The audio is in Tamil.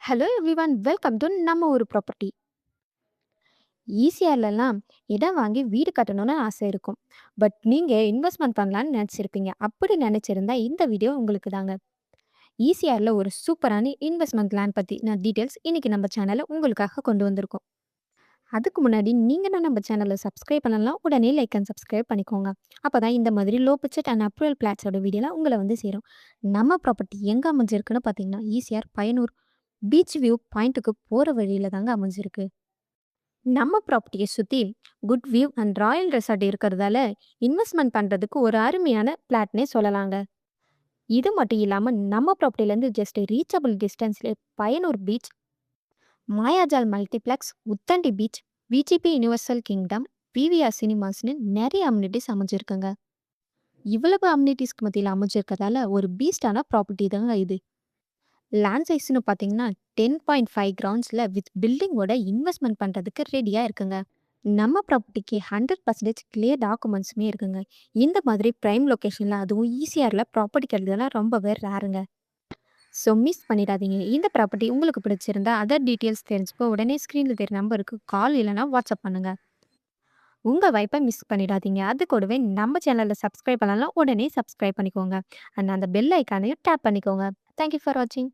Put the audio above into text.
ஹலோ எவ்ரிவன் வெல்கம் டு நம்ம ஒரு ப்ராப்பர்ட்டி. ஈசிஆர்லலாம் இடம் வாங்கி வீடு கட்டணும்னு ஆசை இருக்கும். பட் நீங்கள் இன்வெஸ்ட்மெண்ட் பண்ணலான்னு நினச்சிருப்பீங்க. அப்படி நினச்சிருந்தா இந்த வீடியோ உங்களுக்கு தாங்க. ஈசிஆரில் ஒரு சூப்பரான இன்வெஸ்ட்மெண்ட் பிளான் பற்றி நான் டீட்டெயில்ஸ் இன்னைக்கு நம்ம சேனலில் உங்களுக்காக கொண்டு வந்திருக்கோம். அதுக்கு முன்னாடி நீங்கள் நம்ம சேனலை சப்ஸ்கிரைப் பண்ணலாம், உடனே லைக் அண்ட் சப்ஸ்கிரைப் பண்ணிக்கோங்க. அப்போ தான் இந்த மாதிரி லோ பட்ஜெட் அண்ட் அப்ரூவல் பிளாட்ஸோட வீடியோலாம் உங்களை வந்து சேரும். நம்ம ப்ராப்பர்ட்டி எங்கே அமைஞ்சிருக்குன்னு பார்த்தீங்கன்னா ஈசிஆர் பயனூர் பீச் வியூ பாயிண்ட்டுக்கு போகிற வழியில் தாங்க அமைஞ்சிருக்கு. நம்ம ப்ராப்பர்ட்டியை சுற்றி good view and royal resort இருக்கிறதால இன்வெஸ்ட்மெண்ட் பண்ணுறதுக்கு ஒரு அருமையான பிளாட்னே சொல்லலாங்க. இது மட்டும் இல்லாமல் நம்ம ப்ராப்பர்ட்டிலேருந்து ஜஸ்ட் ரீச்சபிள் டிஸ்டன்ஸ்லேயே Paiyanur beach, Mayajaal multiplex, Uthandi beach, VGP universal kingdom, PVR சினிமாஸ்னு நிறைய அம்யூனிட்டிஸ் அமைஞ்சிருக்குங்க. இவ்வளவு அம்யூனிட்டிஸ்க்கு மத்தியில் அமைஞ்சிருக்கிறதால ஒரு பீஸ்டான ப்ராப்பர்ட்டி தாங்க இது. லேண்ட் சைஸ்னு பார்த்தீங்கன்னா 10.5 கிரவுண்ட்ஸில் வித் பில்டிங்கோட இன்வெஸ்ட்மெண்ட் பண்ணுறதுக்கு ரெடியாக இருக்குங்க. நம்ம ப்ராப்பர்ட்டிக்கு 100% கிளியர் டாக்குமெண்ட்ஸுமே இருக்குங்க. இந்த மாதிரி ப்ரைம் லொக்கேஷனில் அதுவும் ஈசிஆரில் ப்ராப்பர்ட்டி கிடைக்கிறதுலாம் ரொம்பவே ரேருங்க. ஸோ மிஸ் பண்ணிடாதீங்க. இந்த ப்ராப்பர்ட்டி உங்களுக்கு பிடிச்சிருந்தா அதர் டீட்டெயில்ஸ் தெரிஞ்சுக்கோ உடனே ஸ்க்ரீனில் தெரிய நம்பருக்கு கால் இல்லைனா வாட்ஸ்அப் பண்ணுங்கள். உங்கள் வைப்பை மிஸ் பண்ணிடாதீங்க. அது கூடவே நம்ம சேனலில் சப்ஸ்கிரைப் பண்ணலாம், உடனே சப்ஸ்கிரைப் பண்ணிக்கோங்க. அண்ட் அந்த பெல் ஐக்கானையும் டேப் பண்ணிக்கோங்க. தேங்க்யூ ஃபார் வாட்சிங்.